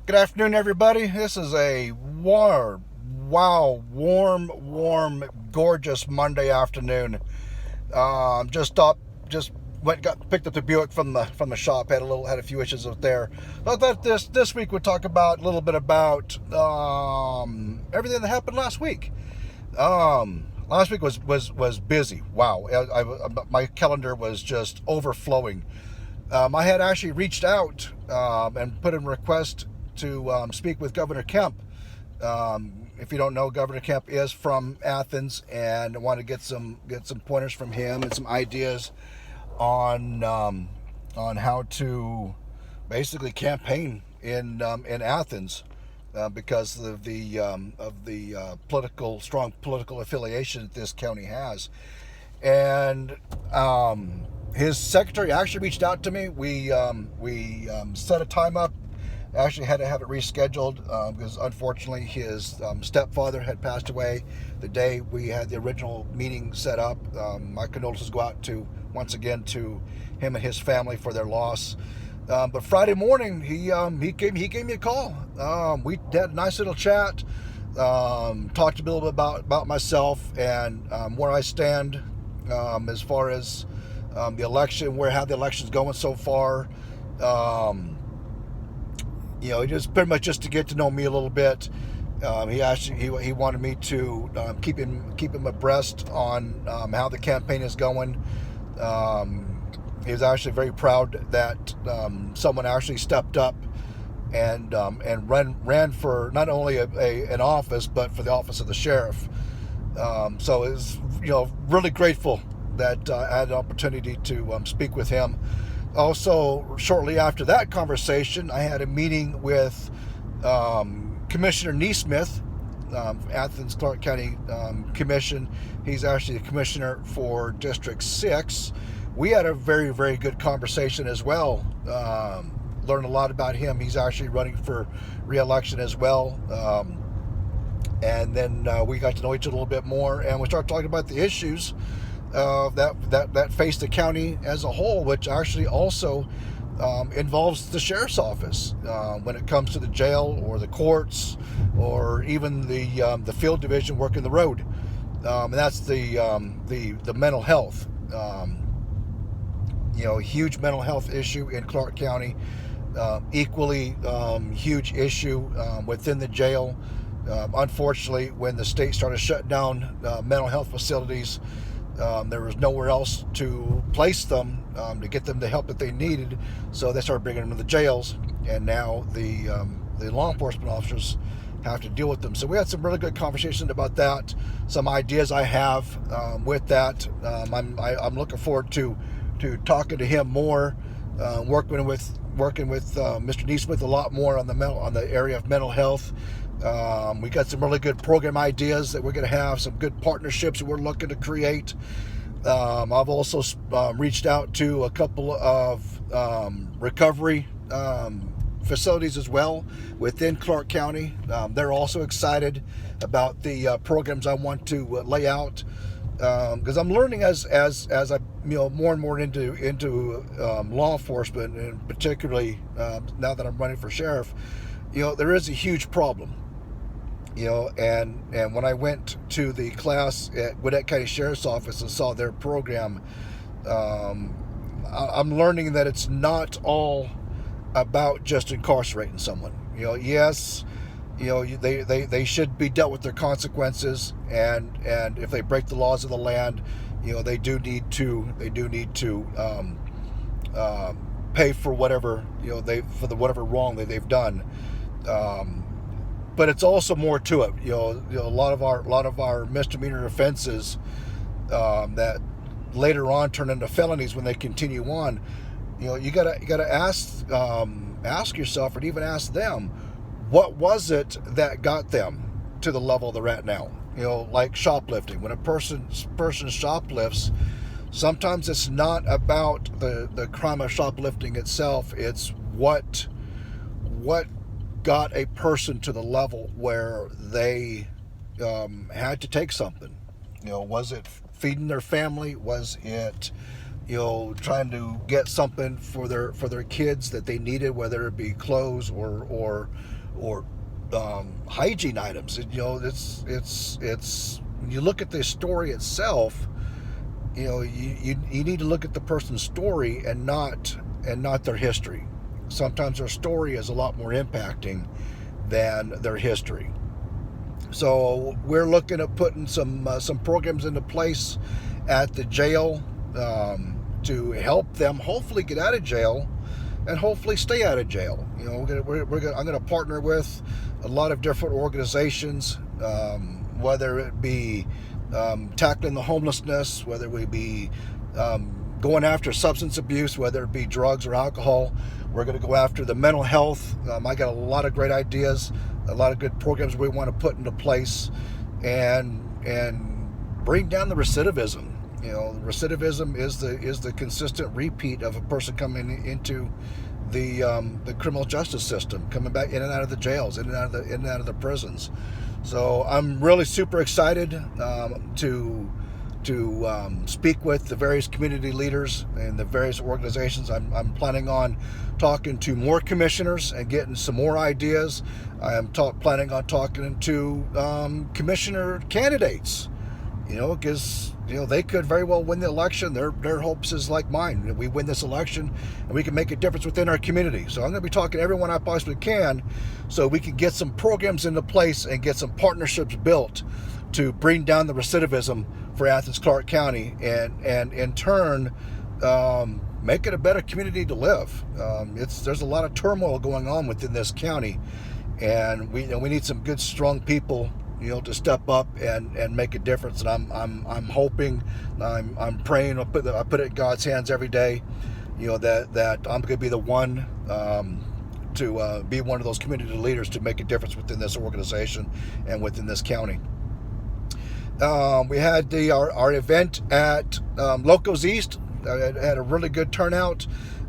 Good afternoon, everybody. This is a warm, gorgeous Monday afternoon. Just stopped, just went, got picked up the Buick from the shop. Had a few issues out there. But I thought this week we'd talk about a little bit about everything that happened last week. Last week was busy. Wow, my calendar was just overflowing. I had actually reached out and put in a request to speak with Governor Kemp. If you don't know, Governor Kemp is from Athens, and I want to get some pointers from him and some ideas on how to basically campaign in Athens. Because of the strong political affiliation that this county has, and his secretary actually reached out to me. We set a time up. Actually had to have it rescheduled because unfortunately his stepfather had passed away the day we had the original meeting set up. My condolences go out once again to him and his family for their loss. But Friday morning he gave me a call. We had a nice little chat. Talked a little bit about myself and where I stand as far as the election, how the election's going so far. Just pretty much just to get to know me a little bit. He wanted me to keep him abreast on how the campaign is going. He was actually very proud that someone actually stepped up and ran for not only an office but for the office of the sheriff. So it was really grateful that I had an opportunity to speak with him. Also, shortly after that conversation, I had a meeting with Commissioner Neesmith, Athens Clarke County Commission. He's actually the commissioner for District 6. We had a very, very good conversation as well. Learned a lot about him. He's actually running for re-election as well. And then we got to know each other a little bit more, and we started talking about the issues that face the county as a whole, which actually also involves the sheriff's office when it comes to the jail or the courts or even the field division working the road. And that's the mental health. Huge mental health issue in Clarke County. Equally huge issue within the jail. Unfortunately, when the state started shutting down mental health facilities, there was nowhere else to place them to get them the help that they needed, so they started bringing them to the jails, and now the law enforcement officers have to deal with them. So we had some really good conversations about that, some ideas I have with that. I'm looking forward to talking to him more, working with Mr. Neesmith a lot more on the area of mental health. We got some really good program ideas that we're going to have, some good partnerships that we're looking to create. I've also reached out to a couple of recovery facilities as well within Clarke County. They're also excited about the programs I want to lay out, because I'm learning as I more and more into law enforcement, and particularly now that I'm running for sheriff. There is a huge problem. And when I went to the class at Gwinnett County Sheriff's Office and saw their program, I'm learning that it's not all about just incarcerating someone. Yes, they should be dealt with their consequences, and if they break the laws of the land, they do need to pay for whatever whatever wrong that they've done. But it's also more to it. A lot of our misdemeanor offenses that later on turn into felonies when they continue on. You gotta ask yourself, and even ask them, what was it that got them to the level they're at now? Like shoplifting. When a person shoplifts, sometimes it's not about the crime of shoplifting itself. It's what got a person to the level where they had to take something. Was it feeding their family? Was it trying to get something for their kids that they needed, whether it be clothes or hygiene items. It's when you look at the story itself, you need to look at the person's story and not their history. Sometimes their story is a lot more impacting than their history. So we're looking at putting some programs into place at the jail to help them hopefully get out of jail and hopefully stay out of jail. I'm going to partner with a lot of different organizations, whether it be tackling the homelessness, whether we be going after substance abuse, whether it be drugs or alcohol. We're going to go after the mental health. I got a lot of great ideas, a lot of good programs we want to put into place, and bring down the recidivism. Recidivism is the consistent repeat of a person coming into the criminal justice system, coming back in and out of the jails, in and out of the prisons. So I'm really super excited to speak with the various community leaders and the various organizations. I'm planning on talking to more commissioners and getting some more ideas. I am planning on talking to commissioner candidates, because they could very well win the election. Their hopes is like mine. We win this election and we can make a difference within our community. So I'm going to be talking to everyone I possibly can so we can get some programs into place and get some partnerships built to bring down the recidivism for Athens Clarke County, and in turn make it a better community to live. There's a lot of turmoil going on within this county, and we need some good, strong people to step up and make a difference. And I'm hoping, I'm praying. I put it in God's hands every day. That I'm going to be the one to be one of those community leaders to make a difference within this organization and within this county. We had our event at Locos East. Had a really good turnout.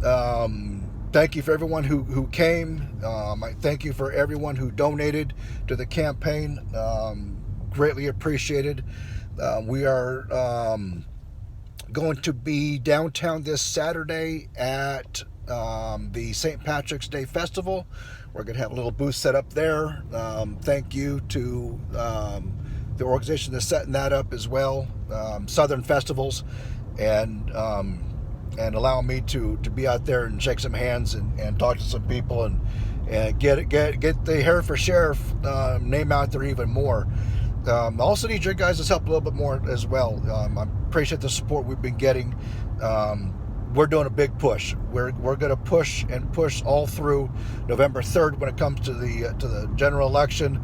Thank you for everyone who came. I thank you for everyone who donated to the campaign. Greatly appreciated. We are going to be downtown this Saturday at the St. Patrick's Day Festival. We're going to have a little booth set up there. Thank you to the organization that's setting that up as well, Southern Festivals, and allowing me to be out there and shake some hands and talk to some people and get the Hereford Sheriff name out there even more. I also need your guys' help a little bit more as well. I appreciate the support we've been getting. We're doing a big push. We're going to push all through November 3rd when it comes to the general election.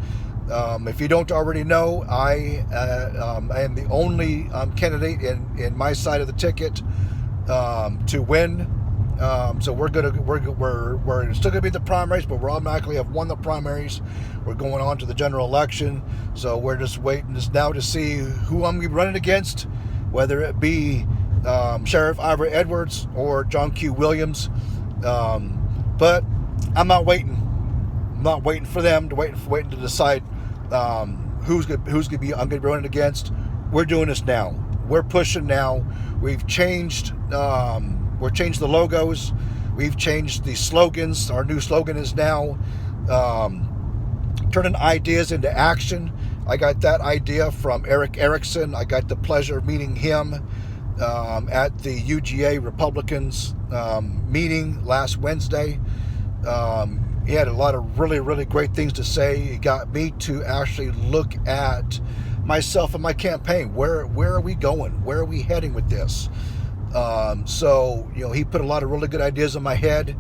If you don't already know, I am the only candidate in my side of the ticket to win. So we're still gonna be the primaries, but we're automatically have won the primaries. We're going on to the general election, so we're just waiting now to see who I'm gonna be running against, whether it be Sheriff Ivor Edwards or John Q. Williams. But I'm not waiting. I'm not waiting for them to waiting to decide who's gonna be I'm gonna be running against. We're doing this now. We're pushing now. We've changed the logos. We've changed the slogans. Our new slogan is now turning ideas into action. I got that idea from Eric Erickson. I got the pleasure of meeting him at the UGA Republicans meeting last Wednesday. He had a lot of really, really great things to say. He got me to actually look at myself and my campaign. Where are we going? Where are we heading with this? So he put a lot of really good ideas in my head.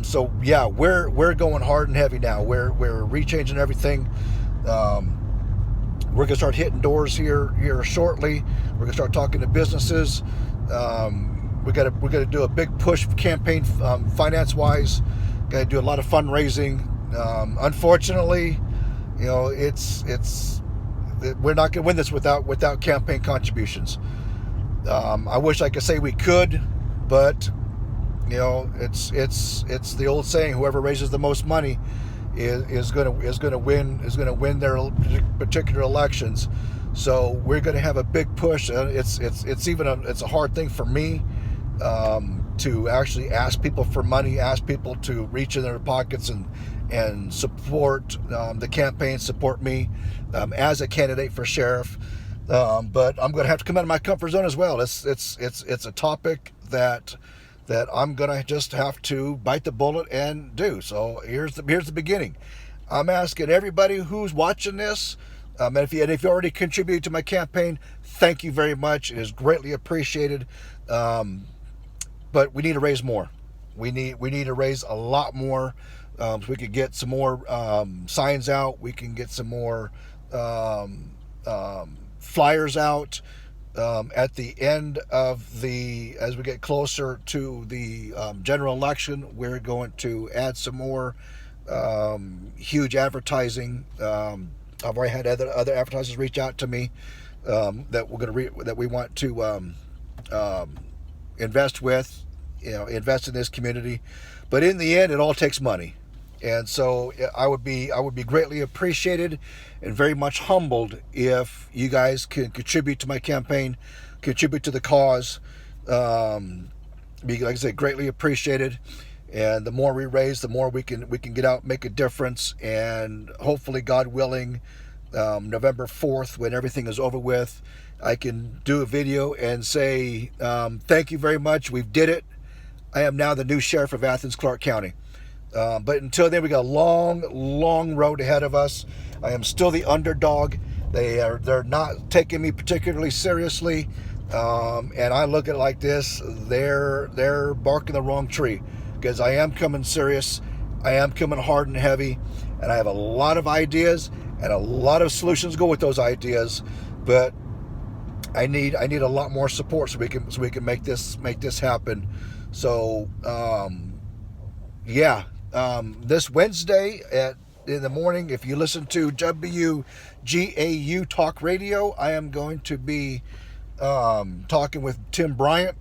So yeah, we're going hard and heavy now. We're rechanging everything. We're gonna start hitting doors here shortly. We're gonna start talking to businesses. We're gonna do a big push campaign finance wise. Got to do a lot of fundraising. Unfortunately, we're not going to win this without campaign contributions. I wish I could say we could, but it's the old saying: whoever raises the most money is going to win their particular elections. So we're going to have a big push. It's a hard thing for me. To actually ask people for money, ask people to reach in their pockets and support the campaign, support me as a candidate for sheriff. But I'm going to have to come out of my comfort zone as well. It's a topic that I'm going to just have to bite the bullet and do. So here's the beginning. I'm asking everybody who's watching this, and if you already contributed to my campaign, thank you very much. It is greatly appreciated. But we need to raise more. We need to raise a lot more. So we could get some more signs out. We can get some more flyers out. At the end of as we get closer to the general election, we're going to add some more huge advertising. I've already had other advertisers reach out to me that we want to invest in this community. But in the end, it all takes money. And so I would be greatly appreciated and very much humbled if you guys can contribute to my campaign, contribute to the cause. Like I said, greatly appreciated. And the more we raise, the more we can get out, make a difference, and hopefully, God willing, November 4th, when everything is over with, I can do a video and say, thank you very much. We did it. I am now the new sheriff of Athens, Clarke County. But until then, we got a long road ahead of us. I am still the underdog. They're not taking me particularly seriously, and I look at it like this: they're barking the wrong tree, because I am coming serious. I am coming hard and heavy, and I have a lot of ideas and a lot of solutions go with those ideas. But I need a lot more support so we can make this happen. So this Wednesday in the morning, if you listen to WGAU Talk Radio, I am going to be talking with Tim Bryant.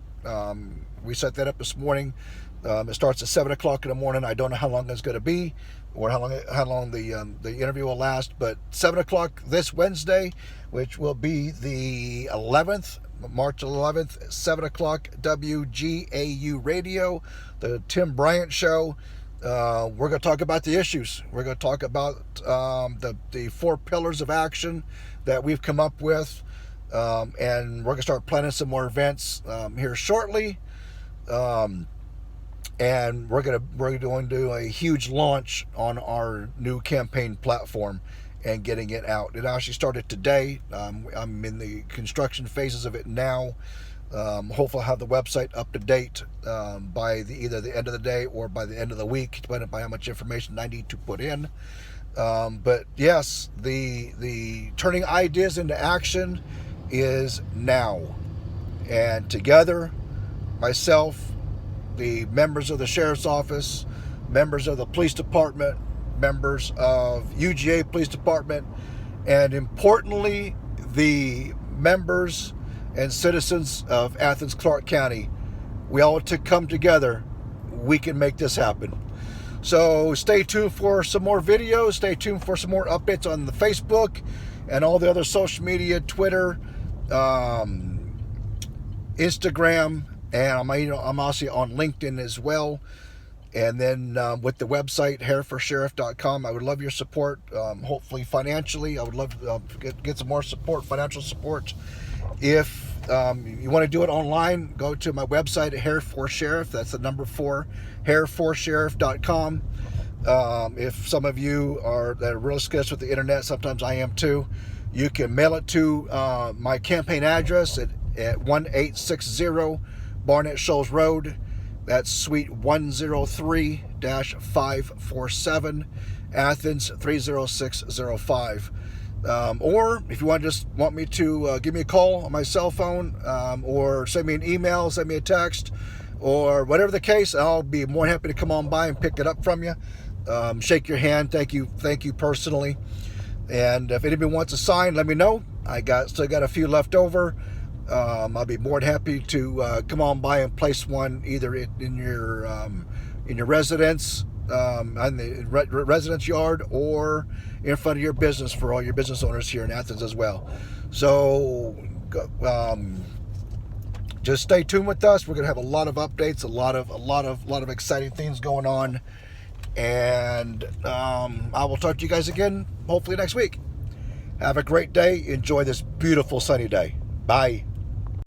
We set that up this morning. It starts at 7 o'clock in the morning. I don't know how long it's going to be or how long the interview will last, but 7 o'clock this Wednesday, which will be the 11th, March 11th, 7 o'clock, WGAU Radio, the Tim Bryant Show. We're going to talk about the issues. We're going to talk about the 4 pillars of action that we've come up with, and we're going to start planning some more events here shortly. And we're going to do a huge launch on our new campaign platform and getting it out. It actually started today. I'm in the construction phases of it now. Hopefully I'll have the website up to date by either the end of the day or by the end of the week, depending on how much information I need to put in. But yes, the turning ideas into action is now. And together, myself, the members of the Sheriff's Office, members of the Police Department, members of UGA Police Department, and importantly, the members and citizens of Athens, Clarke County, we all to come together, we can make this happen. So stay tuned for some more videos, stay tuned for some more updates on the Facebook and all the other social media, Twitter, Instagram, and I'm also on LinkedIn as well. And then with the website, hairforsheriff.com, I would love your support, hopefully financially. I would love to get some more support, financial support. If you want to do it online, go to my website at Hair4Sheriff. That's the number 4, hairforsheriff.com. If some of you are real sketchy with the internet, sometimes I am too, you can mail it to my campaign address at 1860 Barnett Shoals Road. That's Suite 103-547, Athens 30605. Or if you want me to give me a call on my cell phone, or send me an email, send me a text, or whatever the case, I'll be more happy to come on by and pick it up from you. Shake your hand, thank you personally. And if anybody wants a sign, let me know. I still got a few left over. I'll be more than happy to come on by and place one either in your residence, in the residence yard, or in front of your business for all your business owners here in Athens as well. So just stay tuned with us. We're gonna have a lot of updates, a lot of exciting things going on And I will talk to you guys again hopefully next week. Have a great day. Enjoy this beautiful sunny day. Bye.